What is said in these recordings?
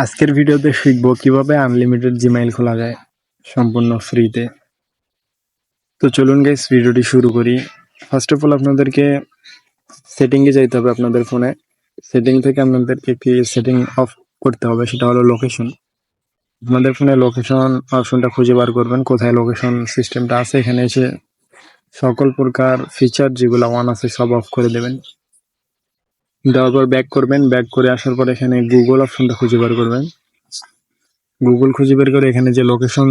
আজকের ভিডিওতে শিখবো কিভাবে আনলিমিটেড জিমেইল খোলা যায় সম্পূর্ণ ফ্রিতে। তো চলুন গাইস ভিডিওটি শুরু করি। ফার্স্ট অফ অল আপনাদেরকে সেটিংয়ে যাইতে হবে আপনাদের ফোনে। সেটিং থেকে আপনাদেরকে একটি সেটিং অফ করতে হবে, সেটা হলো লোকেশন। আপনাদের ফোনে লোকেশন অপশনটা খুঁজে বার করবেন, কোথায় লোকেশন সিস্টেমটা আছে। এখানে এসে সকল প্রকার ফিচার যেগুলো অন আছে সব অফ করে দেবেন। দেওয়ার পর ব্যাক করবেন, ব্যাক করে আসার পর এখানে গুগল অপশনটা খুঁজে বার করবেন। গুগল খুঁজে বের করে এখানে যে লোকেশন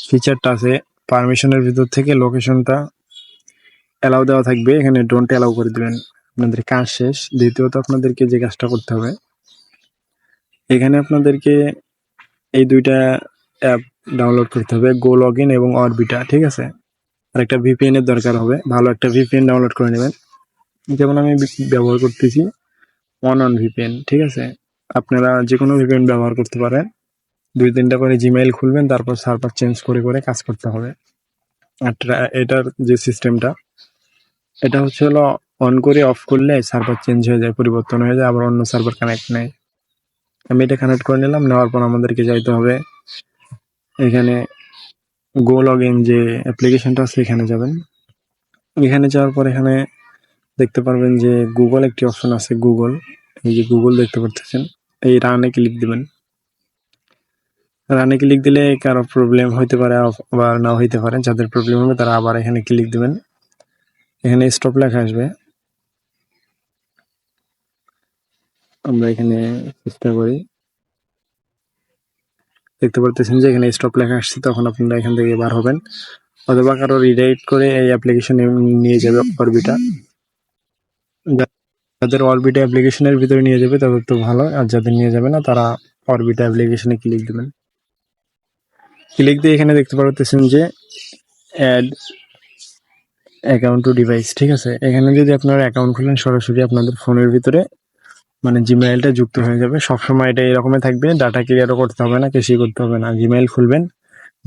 ফিচারটা আছে পারমিশনের ভিতর থেকে লোকেশনটা অ্যালাউ দেওয়া থাকবে, এখানে ডোন্ট অ্যালাউ করে দিবেন। আপনাদের কাজ শেষ। দ্বিতীয়ত আপনাদেরকে যে কাজটা করতে হবে, এখানে আপনাদেরকে এই দুইটা অ্যাপ ডাউনলোড করতে হবে, গো লগইন এবং অরবিটা। ঠিক আছে, আর একটা ভিপিএন এর দরকার হবে, ভালো একটা ভিপিএন ডাউনলোড করে নেবেন। যেমন আমি ব্যবহার করতেছি অন ভিপিএন। ঠিক আছে, আপনারা যে কোনো ভিপিএন ব্যবহার করতে পারেন। 2-3টা করে জিমেইল খুলবেন, তারপর সার্ভার চেঞ্জ করে করে কাজ করতে হবে। আর এটার যে সিস্টেমটা, এটা হচ্ছে হলো অন করে অফ করলে সার্ভার চেঞ্জ হয়ে যায়, পরিবর্তন হয়ে যায়, আবার অন্য সার্ভার কানেক্ট নেয়। আমি এটা কানেক্ট করে নিলাম। নেওয়ার পর আমাদেরকে যাইতে হবে এখানে গো লগইন যে অ্যাপ্লিকেশনটা আছে, এখানে যাবেন। এখানে যাওয়ার পর এখানে দেখতে পারবেন যে গুগল একটি অপশন আছে, গুগল, এই যে গুগল দেখতে পাচ্ছেন, এই রানে ক্লিক দিবেন। রানে ক্লিক দিলে কারো প্রবলেম হইতে পারে, আবার নাও হইতে পারে। যাদের প্রবলেম হবে তারা আবার এখানে ক্লিক দিবেন। এখানে স্টপ লেখা আসবে, আমরা এখানে চেষ্টা করি। দেখতে পারতেছেন যে এখানে স্টপ লেখা আসছে, তখন আপনারা এখান থেকে বার হবেন, অথবা কারো রিডাইরেক্ট করে এই অ্যাপ্লিকেশনে নিয়ে যাবে অরবিটা। যাদের অরবিটা অ্যাপ্লিকেশনের ভিতরে নিয়ে যাবে তাদের তো ভালো, আর যাদের নিয়ে যাবে না তারা অরবিটা অ্যাপ্লিকেশনে ক্লিক দিবেন। ক্লিক দিয়ে এখানে দেখতে পারতেছেন যে অ্যাড অ্যাকাউন্ট টু ডিভাইস। ঠিক আছে, এখানে যদি আপনারা অ্যাকাউন্ট খুলেন সরাসরি আপনাদের ফোনের ভিতরে মানে জিমেইলটা যুক্ত হয়ে যাবে। সবসময় এটা এরকমই থাকবে, ডাটা ক্লিয়ারও করতে হবে না, কিছুই করতে হবে না। জিমেইল খুলবেন,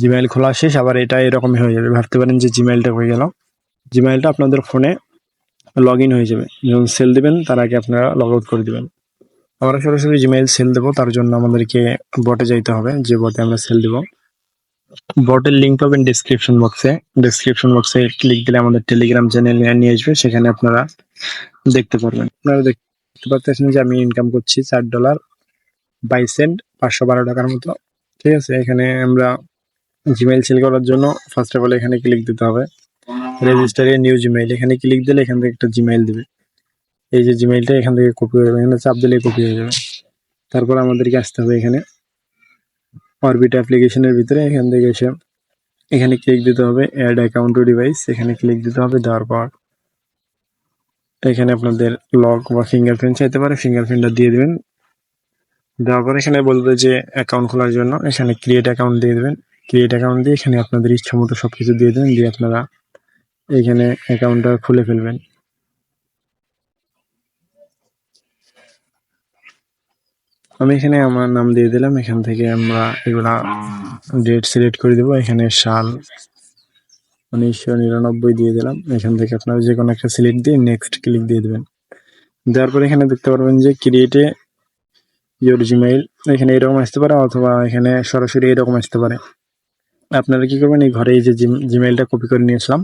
জিমেইল খোলা শেষ, আবার এটা এরকমই হয়ে যাবে। ভাবতে পারেন যে জিমেইলটা হয়ে গেল, জিমেইলটা আপনাদের ফোনে লগ ইন হয়ে যাবে। যখন সেল দিবেন তার আগে আপনারা লগ আউট করে দিবেন। আমরা সরাসরি জিমেইল সেল দেবো, তার জন্য আমাদেরকে বটে যাইতে হবে, যে বটে আমরা সেল দেবো। বটের লিঙ্ক পাবেন ডিসক্রিপশন বক্সে। ডিসক্রিপশন বক্সে ক্লিক দিলে আমাদের টেলিগ্রাম চ্যানেল নিয়ে আসবে, সেখানে আপনারা দেখতে পারবেন। আপনারা দেখতে পাচ্ছেন যে আমি ইনকাম করছি $4.22, 512 টাকার মতো। ঠিক আছে, এখানে আমরা জিমেইল সেল করার জন্য ফার্স্ট অফ অল এখানে ক্লিক দিতে হবে, রেজিস্টার এ নিউ জিমেইল। এখানে ক্লিক দিলে এখান থেকে একটা জিমেইল দিবে। এই যে জিমেইলটা এখান থেকে কপি হয়ে যাবে, এখানে চাপ দিলে কপি হয়ে যাবে। তারপর আমাদেরকে আসতে হবে এখানে অরবিট অ্যাপ্লিকেশনের ভিতরে। এখান থেকে এসে এখানে ক্লিক দিতে হবে অ্যাড অ্যাকাউন্ট টু ডিভাইস, এখানে ক্লিক দিতে হবে। দেওয়ার পর এখানে আপনাদের লক বা ফিঙ্গারপ্রিন্ট চাইতে পারে, ফিঙ্গারপ্রিন্টটা দিয়ে দিবেন। দেওয়ার পর এখানে বলবে যে অ্যাকাউন্ট খোলার জন্য, এখানে ক্রিয়েট অ্যাকাউন্ট দিয়ে দেবেন। ক্রিয়েট অ্যাকাউন্ট দিয়ে এখানে আপনাদের ইচ্ছা মতো সবকিছু দিয়ে দেবেন, দিয়ে আপনারা এখানে অ্যাকাউন্টটা খুলে ফেলবেন। আমি এখানে আমার নাম দিয়ে দিলাম। এখান থেকে আমরা এগুলা ডেট সিলেক্ট করে দেবো, এখানে সাল 1999 দিয়ে দিলাম। এখান থেকে আপনারা যে কোনো একটা সিলেক্ট দিয়ে নেক্সট ক্লিক দিয়ে দেবেন। দেওয়ার পর এখানে দেখতে পারবেন যে ক্রিয়েটে ইউর জিমেইল, এখানে এরকম আসতে পারে, অথবা এখানে সরাসরি এরকম আসতে পারে। আপনারা কি করবেন, এই ঘরে এই যে জিমেইলটা কপি করে নিয়েছিলাম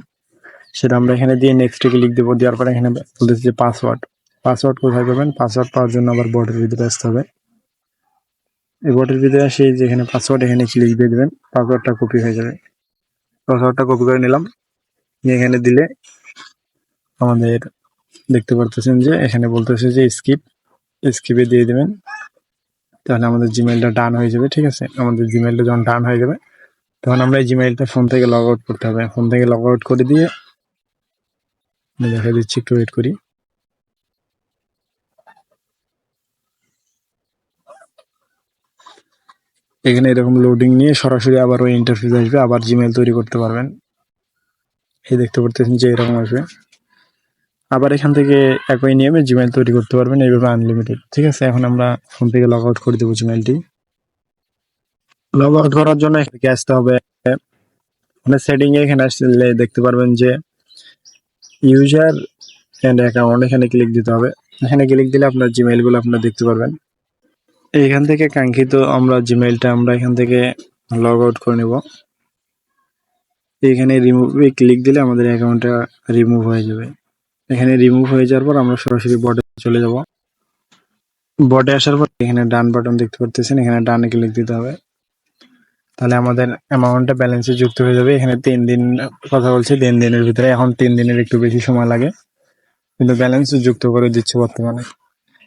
সেটা আমরা এখানে দিয়ে নেক্সটে ক্লিক দেবো। দেওয়ার পরে এখানে বলতেছে যে পাসওয়ার্ড। পাসওয়ার্ড কোথায় পাবেন, পাসওয়ার্ড পাওয়ার জন্য আবার বটের ভিতরে আসতে হবে। এই বটের ভিতরে আসে যেখানে পাসওয়ার্ড, এখানে ক্লিক দিয়ে দেবেন, পাসওয়ার্ডটা কপি হয়ে যাবে। পাসওয়ার্ডটা কপি করে নিলাম, এখানে দিলে আমাদের দেখতে পারতেছেন যে এখানে বলতেছে যে স্কিপে দিয়ে দেবেন, তাহলে আমাদের জিমেইলটা ডান হয়ে যাবে। ঠিক আছে, আমাদের জিমেইলটা যখন ডান হয়ে যাবে তখন আমরা এই জিমেইলটা ফোন থেকে লগ আউট করতে হবে। ফোন থেকে লগ আউট করে দিয়ে আমি দেখা দিচ্ছি, একটু ওয়েট করি। এখানে এরকম লোডিং নিয়ে সরাসরি আবার ওই ইন্টারফেস আসবে, আবার জিমেইল তৈরি করতে পারবেন। এই দেখতে পারতেছেন যে এরকম আসবে, আবার এখান থেকে একই নিয়মে জিমেইল তৈরি করতে পারবেন, এইভাবে আনলিমিটেড। ঠিক আছে, এখন আমরা ফোন থেকে লগ আউট করে দেবো জিমেইলটি। লগ আউট করার জন্য এখানে আসতে হবে, মানে সেটিং এ এখানে আসলে দেখতে পারবেন যে ইউজার এন্ড অ্যাকাউন্ট, এখানে ক্লিক দিতে হবে। এখানে ক্লিক দিলে আপনার জিমেইল গুলো আপনারা দেখতে পারবেন। এইখান থেকে কাঙ্ক্ষিত আমরা জিমেইলটা আমরা এখান থেকে লগ আউট করে নেব। এখানে রিমুভে ক্লিক দিলে আমাদের অ্যাকাউন্টটা রিমুভ হয়ে যাবে। এখানে রিমুভ হয়ে যাওয়ার পর আমরা সরাসরি বটে চলে যাব। বটে আসার পর এখানে ডান বাটন দেখতে পারতেছেন, এখানে ডানে ক্লিক দিতে হবে। তাহলে আমাদের অ্যামাউন্টটা ব্যালেন্সে যুক্ত হয়ে যাবে। এখানে 3 দিন কথা বলছে, 3 দিনের ভিতরে, এখন 3 দিনের একটু বেশি সময় লাগে, কিন্তু ব্যালেন্স যুক্ত করে দিচ্ছে বর্তমানে।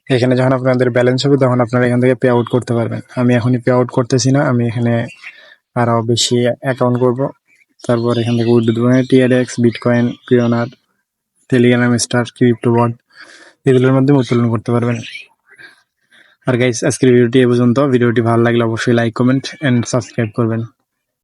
এখানে যখন আপনাদের ব্যালেন্স হবে তখন আপনারা এখান থেকে পে আউট করতে পারবেন। আমি এখনই পে আউট করতেছি না, আমি এখানে আরও বেশি অ্যাকাউন্ট করব, তারপর এখান থেকে উইথড্র দেবো। TRX, bitcoin, pioneer, Telegram star, cryptobot এগুলোর মাধ্যমে উত্তোলন করতে পারবেন। আর গাইস, আজকের ভিডিওটি এ পর্যন্ত। ভিডিওটি ভালো লাগলে অবশ্যই লাইক, কমেন্ট এন্ড সাবস্ক্রাইব করবেন।